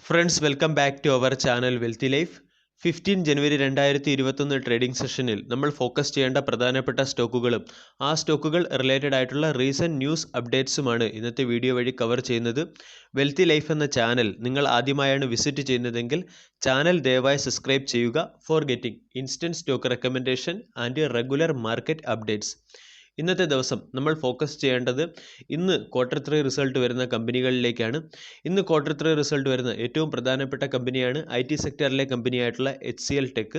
Friends welcome back to our channel wealthy life. 15 ജനുവരി 2021 trading സെഷനിൽ നമ്മൾ ഫോക്കസ് ചെയ്യേണ്ട പ്രധാനപ്പെട്ട സ്റ്റോക്കുകളും ആ സ്റ്റോക്കുകൾ റിലേറ്റഡ് ആയിട്ടുള്ള റീസെൻറ്റ് ന്യൂസ് അപ്ഡേറ്റ്സുമാണ് ഇന്നത്തെ വീഡിയോ വഴി കവർ ചെയ്യുന്നത്. വെൽത്തി ലൈഫ് എന്ന ചാനൽ നിങ്ങൾ ആദ്യമായാണ് വിസിറ്റ് ചെയ്യുന്നതെങ്കിൽ ചാനൽ ദയവായി സബ്സ്ക്രൈബ് ചെയ്യുക for getting instant stock recommendation and regular market updates. ഇന്നത്തെ ദിവസം നമ്മൾ ഫോക്കസ് ചെയ്യേണ്ടത് ഇന്ന് Q3 റിസൾട്ട് വരുന്ന കമ്പനികളിലേക്കാണ്. ഇന്ന് Q3 റിസൾട്ട് വരുന്ന ഏറ്റവും പ്രധാനപ്പെട്ട കമ്പനിയാണ് IT സെക്ടറിലെ കമ്പനിയായിട്ടുള്ള HCL ടെക്.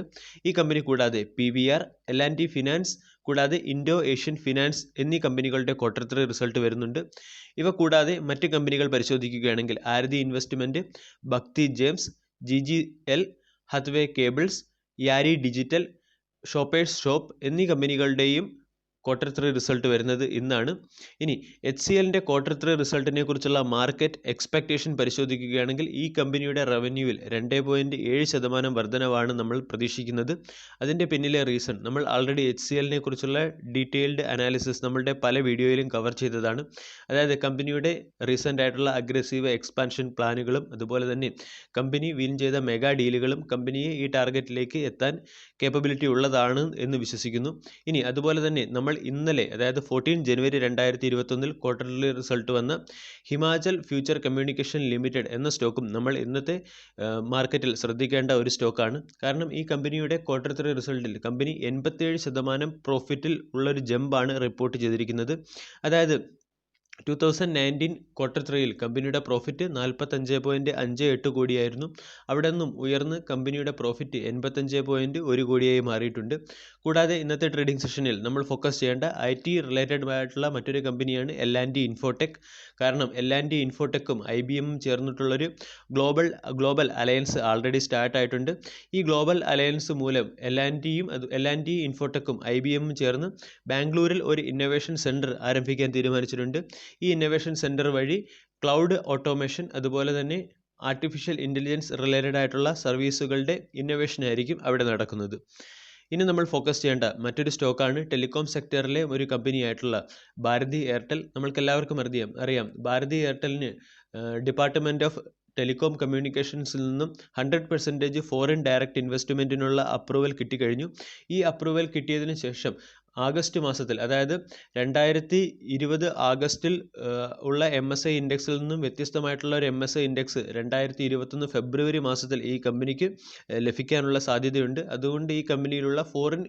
ഈ കമ്പനി കൂടാതെ PVR, L&T ഫിനാൻസ് കൂടാതെ ഇൻഡോ ഏഷ്യൻ ഫിനാൻസ് എന്നീ കമ്പനികളുടെ Q3 റിസൾട്ട് വരുന്നുണ്ട്. ഇവ കൂടാതെ മറ്റ് കമ്പനികൾ പരിശോധിക്കുകയാണെങ്കിൽ Aarti investment, Bhakti James, GGL, Hathway cables, Yaari digital, shoppers stop എന്നീ കമ്പനികളുടെയും Q3 റിസൾട്ട് വരുന്നത് ഇന്നാണ്. ഇനി HCLൻ്റെ Q3 റിസൾട്ടിനെ കുറിച്ചുള്ള മാർക്കറ്റ് എക്സ്പെക്റ്റേഷൻ പരിശോധിക്കുകയാണെങ്കിൽ ഈ കമ്പനിയുടെ റവന്യൂവിൽ 2.7% വർധനവാണ് നമ്മൾ പ്രതീക്ഷിക്കുന്നത്. അതിൻ്റെ പിന്നിലെ റീസൺ നമ്മൾ ആൾറെഡി HCLനെ കുറിച്ചുള്ള ഡീറ്റെയിൽഡ് അനാലിസിസ് നമ്മളുടെ പല വീഡിയോയിലും കവർ ചെയ്തതാണ്. അതായത് കമ്പനിയുടെ റീസെൻ്റ് ആയിട്ടുള്ള അഗ്രസീവ് എക്സ്പാൻഷൻ പ്ലാനുകളും അതുപോലെ തന്നെ കമ്പനി വിൻ ചെയ്ത മെഗാ ഡീലുകളും കമ്പനിയെ ഈ ടാർഗറ്റിലേക്ക് എത്താൻ കേപ്പബിലിറ്റി ഉള്ളതാണ് എന്ന് വിശ്വസിക്കുന്നു. ഇനി അതുപോലെ തന്നെ നമ്മൾ ഇന്നലെ അതായത് 14 ജനുവരി 2021 ക്വാർട്ടർലി റിസൾട്ട് വന്ന ഹിമാചൽ ഫ്യൂച്ചർ കമ്മ്യൂണിക്കേഷൻ ലിമിറ്റഡ് എന്ന സ്റ്റോക്കും നമ്മൾ ഇന്നത്തെ മാർക്കറ്റിൽ ശ്രദ്ധിക്കേണ്ട ഒരു സ്റ്റോക്കാണ്. കാരണം ഈ കമ്പനിയുടെ Q3 റിസൾട്ടിൽ കമ്പനി 87% പ്രോഫിറ്റിൽ ഉള്ളൊരു ജമ്പാണ് റിപ്പോർട്ട് ചെയ്തിരിക്കുന്നത്. അതായത് 2019 Q3 കമ്പനിയുടെ പ്രോഫിറ്റ് 45.58 കോടിയായിരുന്നു. അവിടെ നിന്നും ഉയർന്ന് കമ്പനിയുടെ പ്രോഫിറ്റ് 85.1 കോടിയായി മാറിയിട്ടുണ്ട്. കൂടാതെ ഇന്നത്തെ ട്രേഡിംഗ് സെഷനിൽ നമ്മൾ ഫോക്കസ് ചെയ്യേണ്ട IT റിലേറ്റഡ് ആയിട്ടുള്ള മറ്റൊരു കമ്പനിയാണ് L&T ഇൻഫോടെക്. കാരണം L&T ഇൻഫോടെക്കും IBM ചേർന്നിട്ടുള്ളൊരു ഗ്ലോബൽ അലയൻസ് ആൾറെഡി സ്റ്റാർട്ട് ആയിട്ടുണ്ട്. ഈ ഗ്ലോബൽ അലയൻസ് മൂലം L&T ഇൻഫോടെക്കും IBM ചേർന്ന് ബാംഗ്ലൂരിൽ ഒരു ഇന്നൊവേഷൻ സെൻറ്റർ ആരംഭിക്കാൻ തീരുമാനിച്ചിട്ടുണ്ട്. ഈ ഇന്നൊവേഷൻ സെൻറ്റർ വഴി ക്ലൗഡ് ഓട്ടോമേഷൻ അതുപോലെ തന്നെ ആർട്ടിഫിഷ്യൽ ഇൻ്റലിജൻസ് റിലേറ്റഡ് ആയിട്ടുള്ള സർവീസുകളുടെ ഇന്നൊവേഷൻ ആയിരിക്കും അവിടെ നടക്കുന്നത്. ഇനി നമ്മൾ ഫോക്കസ് ചെയ്യേണ്ട മറ്റൊരു സ്റ്റോക്കാണ് ടെലികോം സെക്ടറിലെ ഒരു കമ്പനിയായിട്ടുള്ള ഭാരതി എയർടെൽ. നമ്മൾക്കെല്ലാവർക്കും അറിയാം ഭാരതി എയർടെലിന് ഡിപ്പാർട്ട്മെൻറ്റ് ഓഫ് ടെലികോം കമ്മ്യൂണിക്കേഷൻസിൽ നിന്നും 100% ഫോറിൻ ഡയറക്റ്റ് ഇൻവെസ്റ്റ്മെൻറ്റിനുള്ള അപ്രൂവൽ കിട്ടിക്കഴിഞ്ഞു. ഈ അപ്രൂവൽ കിട്ടിയതിന് ശേഷം ആഗസ്റ്റ് മാസത്തിൽ അതായത് 2020 ആഗസ്റ്റിൽ ഉള്ള MSI ഇൻഡെക്സിൽ നിന്നും വ്യത്യസ്തമായിട്ടുള്ള ഒരു MSI ഇൻഡെക്സ് 2021 ഫെബ്രുവരി മാസത്തിൽ ഈ കമ്പനിക്ക് ലഭിക്കാനുള്ള സാധ്യതയുണ്ട്. അതുകൊണ്ട് ഈ കമ്പനിയിലുള്ള ഫോറിൻ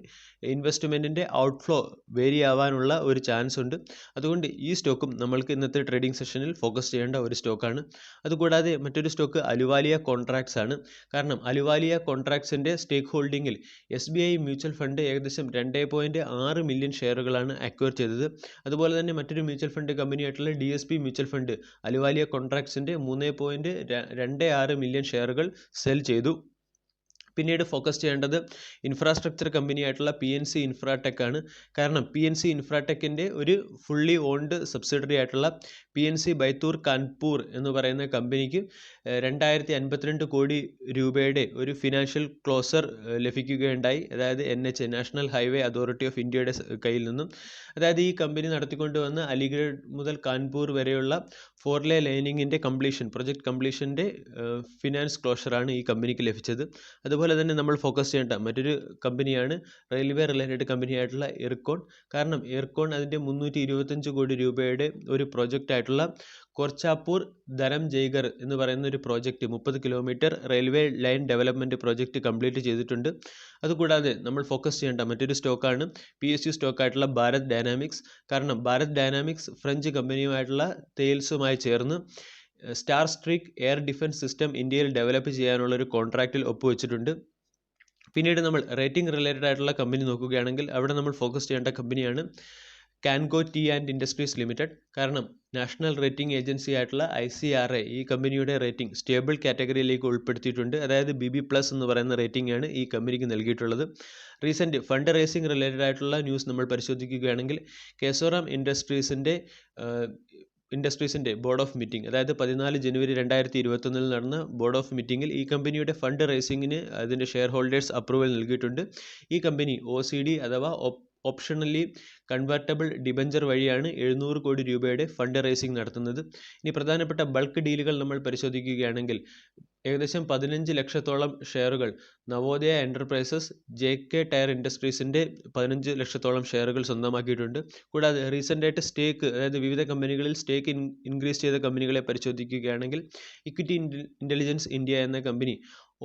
ഇൻവെസ്റ്റ്മെൻറ്റിൻ്റെ ഔട്ട്ഫ്ലോ വേരി ആവാനുള്ള ഒരു ചാൻസ് ഉണ്ട്. അതുകൊണ്ട് ഈ സ്റ്റോക്കും നമ്മൾക്ക് ഇന്നത്തെ ട്രേഡിംഗ് സെഷനിൽ ഫോക്കസ് ചെയ്യേണ്ട ഒരു സ്റ്റോക്കാണ്. അതുകൂടാതെ മറ്റൊരു സ്റ്റോക്ക് അലുവാലിയ കോൺട്രാക്ട്സ് ആണ്. കാരണം അലുവാലിയ കോൺട്രാക്ട്സിൻ്റെ സ്റ്റേക്ക് ഹോൾഡിങ്ങിൽ SBI മ്യൂച്വൽ ഫണ്ട് ഏകദേശം 2.6 മില്യൺ ഷെയറുകളാണ് അക്വയർ ചെയ്തത്. അതുപോലെ തന്നെ മറ്റൊരു മ്യൂച്വൽ ഫണ്ട് കമ്പനിയായിട്ടുള്ള DSP മ്യൂച്വൽ ഫണ്ട് അലുവാലിയ കോൺട്രാക്ട്സിൻ്റെ 3.26 മില്യൺ ഷെയറുകൾ സെൽ ചെയ്തു. പിന്നീട് ഫോക്കസ് ചെയ്യേണ്ടത് ഇൻഫ്രാസ്ട്രക്ചർ കമ്പനിയായിട്ടുള്ള PNC ഇൻഫ്രാടെക് ആണ്. കാരണം PNC ഇൻഫ്രാടെക്കിൻ്റെ ഒരു ഫുള്ളി ഓൺഡ് സബ്സിഡറി ആയിട്ടുള്ള PNC ബൈത്തൂർ കാൺപൂർ എന്ന് പറയുന്ന കമ്പനിക്ക് 2052 കോടി രൂപയുടെ ഒരു ഫിനാൻഷ്യൽ ക്ലോസർ ലഭിക്കുകയുണ്ടായി. അതായത് NH national highway authority of ഇന്ത്യയുടെ കയ്യിൽ നിന്നും. അതായത് ഈ കമ്പനി നടത്തിക്കൊണ്ടുവന്ന അലിഗഡ് മുതൽ കാൺപൂർ വരെയുള്ള 4 ലേ ലൈനിങ്ങിൻ്റെ പ്രൊജക്ട് കംപ്ലീഷൻ്റെ ഫിനാൻസ് ക്ലോഷറാണ് ഈ കമ്പനിക്ക് ലഭിച്ചത്. അതുപോലെ തന്നെ നമ്മൾ ഫോക്കസ് ചെയ്യേണ്ട മറ്റൊരു കമ്പനിയാണ് റെയിൽവേ റിലേറ്റഡ് കമ്പനിയായിട്ടുള്ള ഇർകോൺ. കാരണം ഇർകോൺ അതിൻ്റെ 325 കോടി രൂപയുടെ ഒരു പ്രോജക്റ്റ് ആയിട്ടുള്ള കോർച്ചാപ്പൂർ ധരം ജയ്ഗർ എന്ന് പറയുന്ന ഒരു project 30 kilometre railway line development project complete ചെയ്തിട്ടുണ്ട്. അതുകൂടാതെ നമ്മൾ ഫോക്കസ് ചെയ്യേണ്ട മറ്റൊരു സ്റ്റോക്കാണ് PSU സ്റ്റോക്കായിട്ടുള്ള ഭാരത് ഡൈനാമിക്സ്. കാരണം ഭാരത് ഡൈനാമിക്സ് ഫ്രഞ്ച് കമ്പനിയുമായിട്ടുള്ള തെയിൽസുമായി ചേർന്ന് star streak air defence system ഇന്ത്യയിൽ ഡെവലപ്പ് ചെയ്യാനുള്ളൊരു കോൺട്രാക്റ്റിൽ ഒപ്പുവെച്ചിട്ടുണ്ട്. പിന്നീട് നമ്മൾ റേറ്റിംഗ് റിലേറ്റഡ് ആയിട്ടുള്ള കമ്പനി നോക്കുകയാണെങ്കിൽ അവിടെ നമ്മൾ ഫോക്കസ് ചെയ്യേണ്ട കമ്പനിയാണ് കാൻകോ ടീ ആൻഡ് ഇൻഡസ്ട്രീസ് ലിമിറ്റഡ്. കാരണം നാഷണൽ റേറ്റിംഗ് ഏജൻസി ആയിട്ടുള്ള ICRA ഈ കമ്പനിയുടെ റേറ്റിംഗ് സ്റ്റേബിൾ കാറ്റഗറിയിലേക്ക് ഉൾപ്പെടുത്തിയിട്ടുണ്ട്. അതായത് BB+ എന്ന് പറയുന്ന റേറ്റിംഗ് ആണ് ഈ കമ്പനിക്ക് നൽകിയിട്ടുള്ളത്. റീസെൻറ്റ് ഫണ്ട് റേസിംഗ് റിലേറ്റഡ് ആയിട്ടുള്ള ന്യൂസ് നമ്മൾ പരിശോധിക്കുകയാണെങ്കിൽ കേസോറാം ഇൻഡസ്ട്രീസിൻ്റെ ബോർഡ് ഓഫ് മീറ്റിംഗ് അതായത് 14 ജനുവരി 2021 നടന്ന ബോർഡ് ഓഫ് മീറ്റിംഗിൽ ഈ കമ്പനിയുടെ ഫണ്ട് റേസിങ്ങിന് അതിൻ്റെ ഷെയർ ഹോൾഡേഴ്സ് അപ്രൂവൽ നൽകിയിട്ടുണ്ട്. ഈ കമ്പനി OCD അഥവാ ഓപ്ഷണലി കൺവെർട്ടബിൾ ഡിബഞ്ചർ വഴിയാണ് 700 കോടി രൂപയുടെ ഫണ്ട് റേസിംഗ് നടത്തുന്നത്. ഇനി പ്രധാനപ്പെട്ട ബൾക്ക് ഡീലുകൾ നമ്മൾ പരിശോധിക്കുകയാണെങ്കിൽ ഏകദേശം 15 ലക്ഷത്തോളം ഷെയറുകൾ നവോദയ എൻ്റർപ്രൈസസ് JK ടയർ ഇൻഡസ്ട്രീസിൻ്റെ 15 ലക്ഷത്തോളം ഷെയറുകൾ സ്വന്തമാക്കിയിട്ടുണ്ട്. കൂടാതെ റീസെൻ്റായിട്ട് സ്റ്റേക്ക്, അതായത് വിവിധ കമ്പനികളിൽ സ്റ്റേക്ക് ഇൻക്രീസ് ചെയ്ത കമ്പനികളെ പരിശോധിക്കുകയാണെങ്കിൽ ഇക്വിറ്റി ഇൻ്റലിജൻസ് ഇന്ത്യ എന്ന കമ്പനി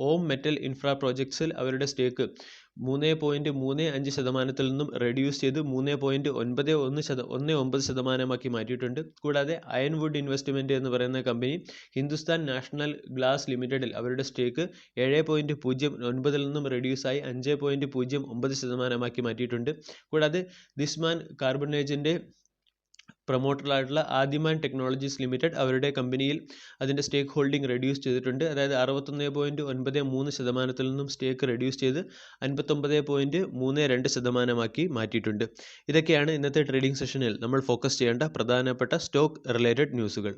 ഓം മെറ്റൽ ഇൻഫ്രാ പ്രോജക്ട്സിൽ അവരുടെ സ്റ്റേക്ക് 3.35% നിന്നും റെഡ്യൂസ് ചെയ്ത് 3.91% മാറ്റിയിട്ടുണ്ട്. കൂടാതെ അയൺവുഡ് ഇൻവെസ്റ്റ്മെൻറ്റ് എന്ന് പറയുന്ന കമ്പനി ഹിന്ദുസ്ഥാൻ നാഷണൽ ഗ്ലാസ് ലിമിറ്റഡിൽ അവരുടെ സ്റ്റേക്ക് 7.09 നിന്നും റെഡ്യൂസായി 5.09% മാറ്റിയിട്ടുണ്ട്. കൂടാതെ ദിസ്മാൻ കാർബണേജിൻ്റെ പ്രൊമോട്ടറായിട്ടുള്ള ആദിമാൻ ടെക്നോളജീസ് ലിമിറ്റഡ് അവരുടെ കമ്പനിയിൽ അതിൻ്റെ സ്റ്റേക്ക് ഹോൾഡിംഗ് റെഡ്യൂസ് ചെയ്തിട്ടുണ്ട്. അതായത് 61.93% നിന്നും സ്റ്റേക്ക് റെഡ്യൂസ് ചെയ്ത് 59.32% മാറ്റിയിട്ടുണ്ട്. ഇതൊക്കെയാണ് ഇന്നത്തെ ട്രേഡിംഗ് സെഷനിൽ നമ്മൾ ഫോക്കസ് ചെയ്യേണ്ട പ്രധാനപ്പെട്ട സ്റ്റോക്ക് റിലേറ്റഡ് ന്യൂസുകൾ.